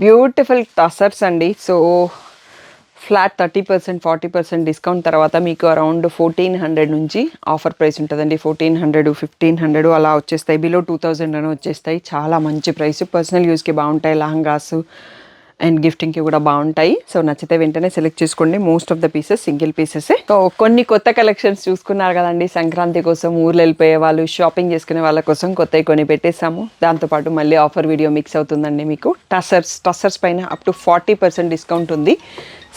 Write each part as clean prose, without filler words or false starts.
Beautiful tussars అండి. So flat 30% 40% discount తర్వాత మీకు అరౌండ్ 1400 నుంచి ఆఫర్ ప్రైస్ ఉంటుందండి. 1400 1500 అలా వచ్చేస్తాయి. బిలో 2000 అని వచ్చేస్తాయి. చాలా మంచి ప్రైస్. పర్సనల్ యూస్కి బాగుంటాయి. లహంగాస్ అండ్ గిఫ్టింగ్కి కూడా బాగుంటాయి. సో నచ్చితే వెంటనే సెలెక్ట్ చేసుకోండి. Most of the pieces single పీసెసే. సో కొన్ని కొత్త కలెక్షన్స్ చూసుకున్నారు కదండి. సంక్రాంతి కోసం ఊర్లు వెళ్ళిపోయే వాళ్ళు, షాపింగ్ చేసుకునే వాళ్ళ కోసం కొత్తవి కొన్ని పెట్టేసాము. దాంతోపాటు మళ్ళీ ఆఫర్ వీడియో మిక్స్ అవుతుందండి. మీకు టసర్స్ పైన అప్ టు 40% డిస్కౌంట్ ఉంది.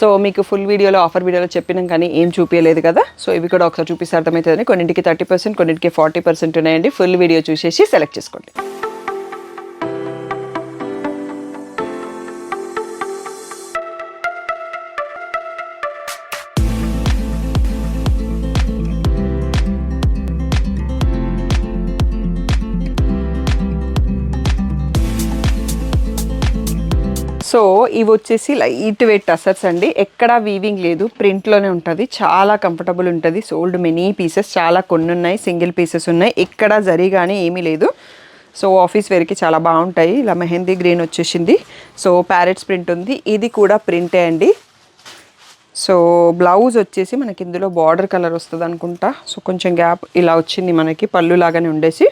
సో మీకు ఫుల్ వీడియోలో ఆఫర్ వీడియోలో చెప్పినాం కానీ ఏం చూపించలేదు కదా. సో ఇవి కూడా ఒకసారి చూపిస్తే అర్థమవుతుందని. కొన్నింటికి 30%, కొన్నింటికి 40% ఉన్నాయండి. ఫుల్ వీడియో చూసేసి సెలెక్ట్ చేసుకోండి. సో ఇవి వచ్చేసి లైట్ వెయిట్ టసర్స్ అండి. ఎక్కడా వీవింగ్ లేదు, ప్రింట్లోనే ఉంటుంది. చాలా కంఫర్టబుల్ ఉంటుంది. సోల్డ్ మెనీ పీసెస్, చాలా కొన్ని ఉన్నాయి, సింగిల్ పీసెస్ ఉన్నాయి. ఎక్కడా జరీ కానీ ఏమీ లేదు. సో ఆఫీస్ వేర్కి చాలా బాగుంటాయి. ఇలా మెహందీ గ్రీన్ వచ్చేసింది. సో ప్యారెట్స్ ప్రింట్ ఉంది. ఇది కూడా ప్రింటే అండి. సో బ్లౌజ్ వచ్చేసి మనకి ఇందులో బార్డర్ కలర్ వస్తుంది అనుకుంటా. సో కొంచెం గ్యాప్ ఇలా వచ్చింది మనకి, పళ్ళు లాగానే ఉండేసి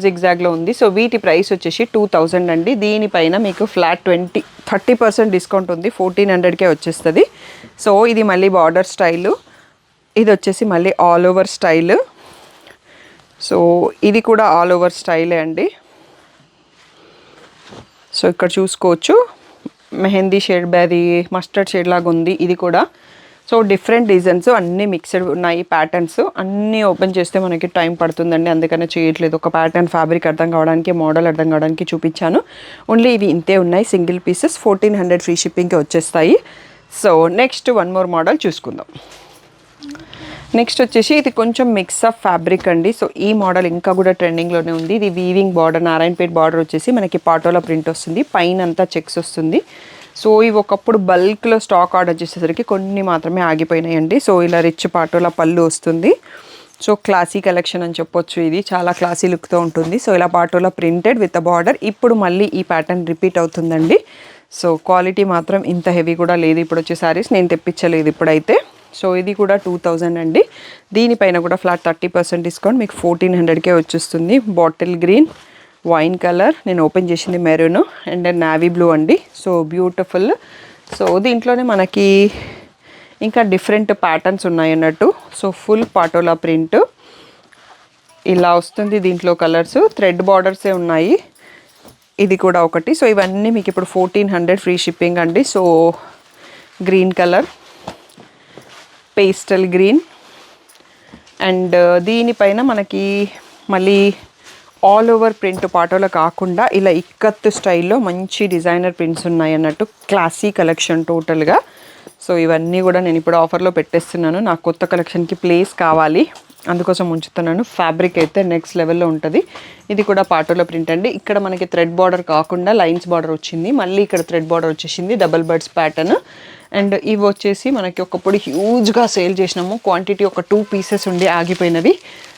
జిగ్జాగ్లో ఉంది. సో వీటి ప్రైస్ వచ్చేసి 2000 అండి. దీనిపైన మీకు ఫ్లాట్ 30% డిస్కౌంట్ ఉంది. 1400కే వచ్చేస్తుంది. సో ఇది మళ్ళీ బార్డర్ స్టైలు, ఇది వచ్చేసి మళ్ళీ ఆల్ ఓవర్ స్టైల్. సో ఇది కూడా ఆల్ ఓవర్ స్టైలే అండి. సో ఇక్కడ చూసుకోవచ్చు mehndi shade, Barry mustard shade లాగా ఉంది ఇది కూడా. సో డిఫరెంట్ డిజైన్స్ అన్నీ మిక్స్డ్ ఉన్నాయి. ప్యాటర్న్స్ అన్నీ ఓపెన్ చేస్తే మనకి టైం పడుతుందండి, అందుకనే చేయట్లేదు. ఒక ప్యాటర్న్ ఫ్యాబ్రిక్ అర్థం కావడానికి, మోడల్ అర్థం కావడానికి చూపించాను. ఓన్లీ ఇవి ఇంతే ఉన్నాయి, సింగిల్ పీసెస్. 1400 ఫ్రీ షిప్పింగ్కి వచ్చేస్తాయి. So next one more model చూసుకుందాం. నెక్స్ట్ వచ్చేసి ఇది కొంచెం మిక్స్ ఆఫ్ ఫ్యాబ్రిక్ అండి. సో ఈ మోడల్ ఇంకా కూడా ట్రెండింగ్లోనే ఉంది. ఇది వీవింగ్ బార్డర్, నారాయణపేట్ బార్డర్ వచ్చేసి మనకి పాటోలా ప్రింట్ వస్తుంది. పైన అంతా చెక్స్ వస్తుంది. సో ఇవి ఒకప్పుడు బల్క్లో స్టాక్ ఆర్డర్ చేసేసరికి కొన్ని మాత్రమే ఆగిపోయినాయండి. సో ఇలా రిచ్ పాటోలా పళ్ళు వస్తుంది. సో క్లాసీ కలెక్షన్ అని చెప్పొచ్చు. ఇది చాలా క్లాసీ లుక్తో ఉంటుంది. సో ఇలా పాటోలా ప్రింటెడ్ విత్ బార్డర్. ఇప్పుడు మళ్ళీ ఈ ప్యాటర్న్ రిపీట్ అవుతుందండి. సో క్వాలిటీ మాత్రం ఇంత హెవీ కూడా లేదు. ఇప్పుడు వచ్చే శారీస్ నేను తెప్పించలేదు ఇప్పుడైతే. సో ఇది కూడా 2000 అండి. దీనిపైన కూడా ఫ్లాట్ 30% డిస్కౌంట్ మీకు 1400కే వచ్చేస్తుంది. బాటిల్ గ్రీన్, వైన్ కలర్, నేను ఓపెన్ చేసింది మెరూన్ అండ్ నావీ బ్లూ అండి. So beautiful. సో దీంట్లోనే మనకి ఇంకా డిఫరెంట్ ప్యాటర్న్స్ ఉన్నాయి అన్నట్టు. సో ఫుల్ పాటోలా ప్రింట్ ఇలా వస్తుంది. దీంట్లో కలర్స్ థ్రెడ్ బార్డర్సే ఉన్నాయి. ఇది కూడా ఒకటి. సో ఇవన్నీ మీకు ఇప్పుడు 1400 ఫ్రీ షిప్పింగ్ అండి. So green colour, pastel green and దీనిపైన మనకి మళ్ళీ ఆల్ ఓవర్ ప్రింట్ పాటోలో కాకుండా ఇలా ఇక్కత్ స్టైల్లో మంచి డిజైనర్ ప్రింట్స్ ఉన్నాయి అన్నట్టు. క్లాసీ కలెక్షన్ టోటల్గా. సో ఇవన్నీ కూడా నేను ఇప్పుడు ఆఫర్లో పెట్టేస్తున్నాను. నాకు కొత్త కలెక్షన్కి ప్లేస్ కావాలి, అందుకోసం ఉంచుతున్నాను. ఫ్యాబ్రిక్ అయితే నెక్స్ట్ లెవెల్లో ఉంటుంది. ఇది కూడా పాటోలో ప్రింట్ అండి. ఇక్కడ మనకి థ్రెడ్ బార్డర్ కాకుండా లైన్స్ బార్డర్ వచ్చింది. మళ్ళీ ఇక్కడ థ్రెడ్ బార్డర్ వచ్చేసింది, డబల్ బర్డ్స్ ప్యాటర్న్. అండ్ ఇవి వచ్చేసి మనకి ఒకప్పుడు హ్యూజ్గా సేల్ చేసినాము. క్వాంటిటీ ఒక 2 పీసెస్ ఉండి ఆగిపోయినవి.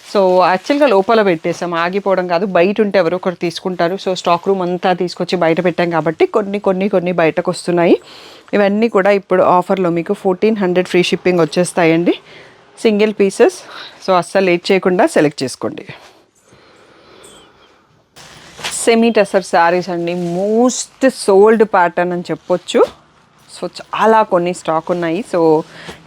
సో యాక్చువల్గా లోపల పెట్టేసాం, ఆగిపోవడం కాదు. బయట ఉంటే ఎవరో ఒకరు తీసుకుంటారు. సో స్టాక్ రూమ్ అంతా తీసుకొచ్చి బయట పెట్టాం కాబట్టి కొన్ని బయటకు వస్తున్నాయి. ఇవన్నీ కూడా ఇప్పుడు ఆఫర్లో మీకు 1400 ఫ్రీ షిప్పింగ్ వచ్చేస్తాయండి. Single pieces. సో అస్సలు లేట్ చేయకుండా సెలెక్ట్ చేసుకోండి. సెమీ టసర్ శారీస్ అండి. మోస్ట్ సోల్డ్ ప్యాటర్న్ అని చెప్పొచ్చు. సో చాలా కొన్ని స్టాక్ ఉన్నాయి. సో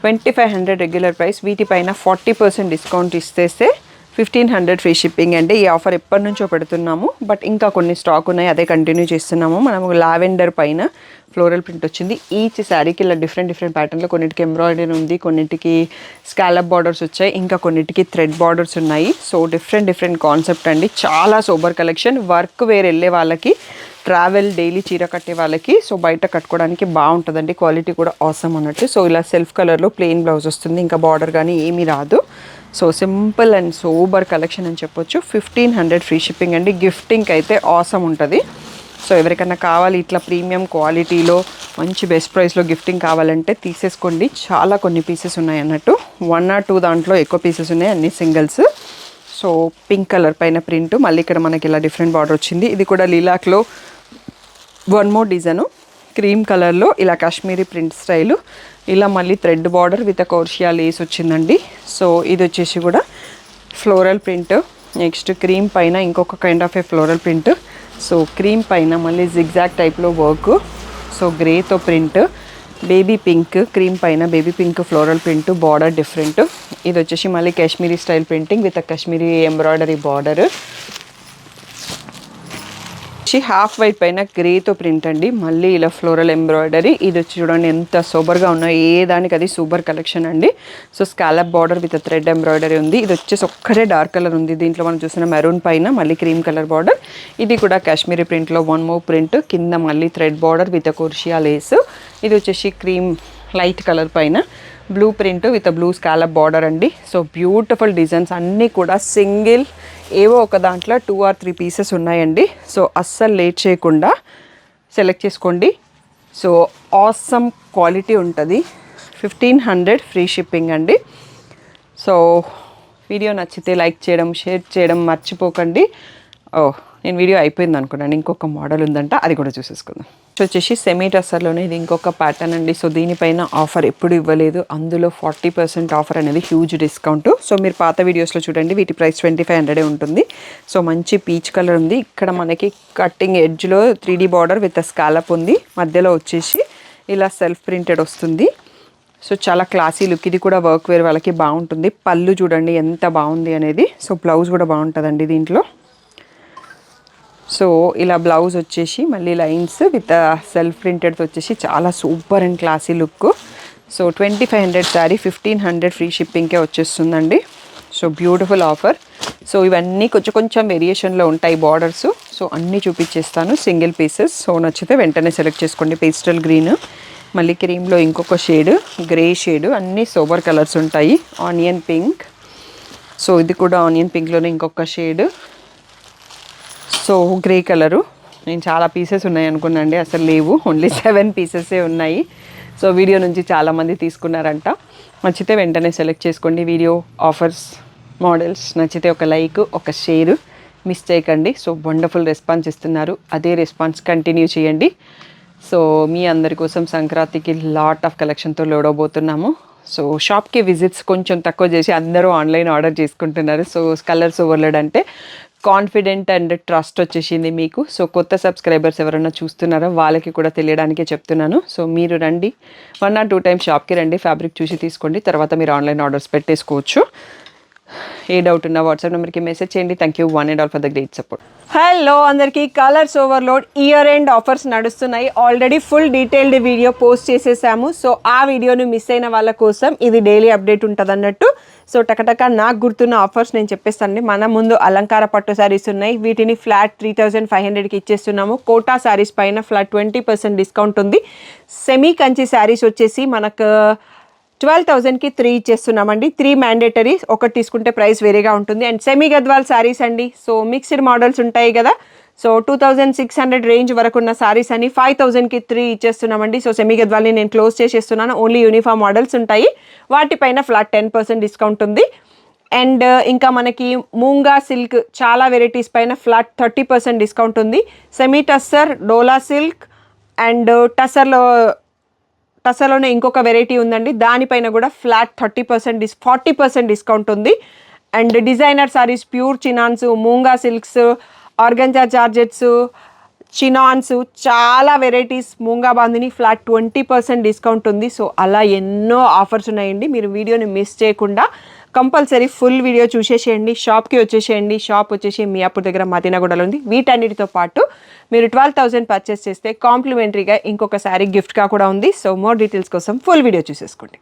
2500 రెగ్యులర్ ప్రైస్, వీటిపైన 40% డిస్కౌంట్ ఇస్తేస్తే 1500 ఫ్రీ షిప్పింగ్ అండి. ఈ ఆఫర్ ఎప్పటి నుంచో పెడుతున్నాము, బట్ ఇంకా కొన్ని స్టాక్ ఉన్నాయి, అదే కంటిన్యూ చేస్తున్నాము. మనము లావెండర్ పైన ఫ్లోరల్ ప్రింట్ వచ్చింది. ఈచ్ శారీకి ఇలా డిఫరెంట్ ప్యాటర్న్లో, కొన్నిటికి ఎంబ్రాయిడరీ ఉంది, కొన్నిటికి స్కాలప్ బార్డర్స్ వచ్చాయి, ఇంకా కొన్నిటికి థ్రెడ్ బార్డర్స్ ఉన్నాయి. సో డిఫరెంట్ కాన్సెప్ట్ అండి. చాలా సూపర్ కలెక్షన్. వర్క్ వేర్ వెళ్ళే వాళ్ళకి, ట్రావెల్ డైలీ చీర కట్టే వాళ్ళకి, సో బయట కట్టుకోవడానికి బాగుంటుందండి. క్వాలిటీ కూడా ఆసమ్ అన్నట్టు. సో ఇలా సెల్ఫ్ కలర్లో ప్లెయిన్ బ్లౌజ్ వస్తుంది, ఇంకా బార్డర్ కానీ ఏమీ రాదు. So simple and super collection అని చెప్పొచ్చు. 1500 ఫ్రీ షిప్పింగ్ అండి. గిఫ్టింగ్కి అయితే ఆసమ్ ఉంటుంది. సో ఎవరికైనా కావాలి ఇట్లా ప్రీమియం క్వాలిటీలో మంచి బెస్ట్ ప్రైస్లో గిఫ్టింగ్ కావాలంటే తీసేసుకోండి. చాలా కొన్ని పీసెస్ ఉన్నాయి అన్నట్టు. 1 or 2 దాంట్లో ఎక్కువ పీసెస్ ఉన్నాయి, అన్ని సింగిల్స్. సో పింక్ కలర్ పైన ప్రింట్, మళ్ళీ ఇక్కడ మనకి ఇలా డిఫరెంట్ బార్డర్ వచ్చింది. ఇది కూడా లీలాక్లో వన్ మోర్ డిజైను. క్రీమ్ కలర్లో ఇలా కాశ్మీరీ ప్రింట్ స్టైలు, ఇలా మళ్ళీ thread border with crochet lace వచ్చిందండి. సో ఇది వచ్చేసి కూడా ఫ్లోరల్ ప్రింట్. నెక్స్ట్ క్రీమ్ పైన ఇంకొక kind of a floral print. So cream పైన మళ్ళీ జిగ్జాగ్ టైప్లో వర్క్. సో గ్రేతో ప్రింట్, బేబీ పింక్, క్రీమ్ పైన baby pink floral print, border different. ఇది వచ్చేసి మళ్ళీ Kashmiri style printing with Kashmiri embroidery border. Half white పైన గ్రేతో ప్రింట్ అండి, మళ్ళీ ఇలా ఫ్లోరల్ ఎంబ్రాయిడరీ. ఇది వచ్చి చూడండి ఎంత సూపర్గా ఉన్నాయి, ఏ దానికి అది సూపర్ కలెక్షన్ అండి. So scallop border with thread embroidery ఉంది. ఇది వచ్చేసి ఒక్కటే డార్క్ కలర్ ఉంది, దీంట్లో మనం చూసిన మెరూన్ పైన మళ్ళీ క్రీమ్ కలర్ బార్డర్. ఇది కూడా కాశ్మీరీ ప్రింట్లో వన్ మోర్ ప్రింట్, కింద మళ్ళీ thread border with crochet Lay's. ఇది వచ్చేసి క్రీమ్ లైట్ కలర్ పైన blue print with blue scallop border అండి. సో బ్యూటిఫుల్ డిజైన్స్ అన్నీ కూడా సింగిల్ ఏవో ఒక దాంట్లో 2 or 3 పీసెస్ ఉన్నాయండి. సో అస్సలు లేట్ చేయకుండా సెలెక్ట్ చేసుకోండి. సో ఆసమ్ క్వాలిటీ ఉంటుంది. 1500 ఫ్రీ షిప్పింగ్ అండి. సో వీడియో నచ్చితే లైక్ చేయడం, షేర్ చేయడం మర్చిపోకండి. నేను వీడియో అయిపోయింది అనుకున్నాను, ఇంకొక మోడల్ ఉందంట, అది కూడా చూసేసుకుందాం. సో వచ్చేసి సెమీ టస్సర్లోనే ఇది ఇంకొక ప్యాటర్న్ అండి. సో దీనిపైన ఆఫర్ ఎప్పుడు ఇవ్వలేదు, అందులో 40% ఆఫర్ అనేది హ్యూజ్ డిస్కౌంట్. సో మీరు పాత వీడియోస్లో చూడండి, వీటి ప్రైస్ 2500 ఉంటుంది. సో మంచి పీచ్ కలర్ ఉంది. ఇక్కడ మనకి కట్టింగ్ ఎడ్జ్లో 3D బార్డర్ విత్ స్కాలప్ ఉంది, మధ్యలో వచ్చేసి ఇలా సెల్ఫ్ ప్రింటెడ్ వస్తుంది. సో చాలా క్లాసీ లుక్. ఇది కూడా వర్క్ వేర్ వాళ్ళకి బాగుంటుంది. పళ్ళు చూడండి ఎంత బాగుంది అనేది. సో బ్లౌజ్ కూడా బాగుంటుందండి దీంట్లో. సో ఇలా బ్లౌజ్ వచ్చేసి మళ్ళీ లైన్స్ విత్ సెల్ఫ్ ప్రింటెడ్తో వచ్చేసి చాలా super and classy look. So 2500 sari 1500 free షిప్పింగ్కే వచ్చేస్తుందండి. So beautiful offer. సో ఇవన్నీ కొంచెం వేరియేషన్లో ఉంటాయి బార్డర్స్. సో అన్నీ చూపించేస్తాను సింగిల్ పీసెస్. సో నచ్చితే వెంటనే సెలెక్ట్ చేసుకోండి. పేస్టల్ గ్రీన్, మళ్ళీ క్రీమ్లో ఇంకొక షేడ్, గ్రే షేడ్, అన్నీ సోబర్ కలర్స్ ఉంటాయి. ఆనియన్ పింక్, సో ఇది కూడా ఆనియన్ పింక్లోనే ఇంకొక షేడ్. So grey colour. నేను చాలా పీసెస్ ఉన్నాయి అనుకున్నాండి, అసలు లేవు, ఓన్లీ 7 పీసెసే ఉన్నాయి. సో వీడియో నుంచి చాలామంది తీసుకున్నారంట. నచ్చితే వెంటనే సెలెక్ట్ చేసుకోండి. వీడియో ఆఫర్స్ మోడల్స్ నచ్చితే ఒక లైక్, ఒక షేర్ మిస్ చేయకండి. సో వండర్ఫుల్ రెస్పాన్స్ ఇస్తున్నారు, అదే రెస్పాన్స్ కంటిన్యూ చేయండి. సో మీ అందరి కోసం సంక్రాంతికి లాట్ ఆఫ్ కలెక్షన్తో లోడ్ అవబోతున్నాము. సో షాప్కి విజిట్స్ కొంచెం తక్కువ చేసి అందరూ ఆన్లైన్ ఆర్డర్ చేసుకుంటున్నారు. సో కలర్స్ ఓవర్లోడ్ అంటే కాన్ఫిడెంట్ అండ్ ట్రస్ట్ వచ్చేసింది మీకు. సో కొత్త సబ్స్క్రైబర్స్ ఎవరైనా చూస్తున్నారో వాళ్ళకి కూడా తెలియడానికే చెప్తున్నాను. సో మీరు రండి, 1 or 2 టైమ్స్ షాప్కి రండి, ఫ్యాబ్రిక్ చూసి తీసుకోండి, తర్వాత మీరు ఆన్లైన్ ఆర్డర్స్ పెట్టేసుకోవచ్చు. ఏ డౌట్ ఉన్నా వాట్సాప్ నెంబర్కి మెసేజ్ చేయండి. Thank you one and all for the great support. Hello అందరికీ, colours overload year end offers నడుస్తున్నాయి. Already full detailed video post చేసేసాము. సో ఆ వీడియోను మిస్ అయిన వాళ్ళ కోసం ఇది డైలీ అప్డేట్ ఉంటుంది అన్నట్టు. సో టకటక నాకు గుర్తున్న ఆఫర్స్ నేను చెప్పేస్తానండి. మన ముందు అలంకార పట్టు శారీస్ ఉన్నాయి, వీటిని ఫ్లాట్ 3500కి ఇచ్చేస్తున్నాము. కోటా శారీస్ పైన ఫ్లాట్ 20% డిస్కౌంట్ ఉంది. సెమీ కంచి శారీస్ వచ్చేసి మనకు 12,000కి 3 ఇచ్చేస్తున్నామండి. 3 మ్యాండేటరీ, ఒకటి తీసుకుంటే ప్రైస్ వేరేగా ఉంటుంది. అండ్ సెమీ గద్వాల్ శారీస్ అండి. సో మిక్స్డ్ మోడల్స్ ఉంటాయి కదా. సో 2600 రేంజ్ వరకు ఉన్న శారీస్ అని 5000కి 3 ఇచ్చేస్తున్నామండి. సో సెమీ గద్వాల్ని నేను క్లోజ్ చేసేస్తున్నాను. ఓన్లీ యూనిఫామ్ మోడల్స్ ఉంటాయి, వాటిపైన ఫ్లాట్ 10% డిస్కౌంట్ ఉంది. అండ్ ఇంకా మనకి మూంగా సిల్క్ చాలా వెరైటీస్ పైన ఫ్లాట్ 30% డిస్కౌంట్ ఉంది. Semi tussar, dola silk and టస్సర్లోనే ఇంకొక వెరైటీ ఉందండి, దానిపైన కూడా ఫ్లాట్ 40% డిస్కౌంట్ ఉంది. And designer saris, pure chinons, moonga silks, organza georgettes, chinons, చాలా varieties, moonga bandhani flat 20% discount ఉంది. సో అలా ఎన్నో ఆఫర్స్ ఉన్నాయండి. మీరు వీడియోని మిస్ చేయకుండా కంపల్సరీ ఫుల్ వీడియో చూసేసేయండి. షాప్కి వచ్చేసేయండి. షాప్ వచ్చేసి మియాపూర్ దగ్గర మదీనాగూడలో ఉంది. వీటన్నిటితో పాటు మీరు 12,000 పర్చేస్ చేస్తే కాంప్లిమెంటరీగా ఇంకొక శారీ గిఫ్ట్గా కూడా ఉంది. సో మోర్ డీటెయిల్స్ కోసం ఫుల్ వీడియో చూసేసుకోండి.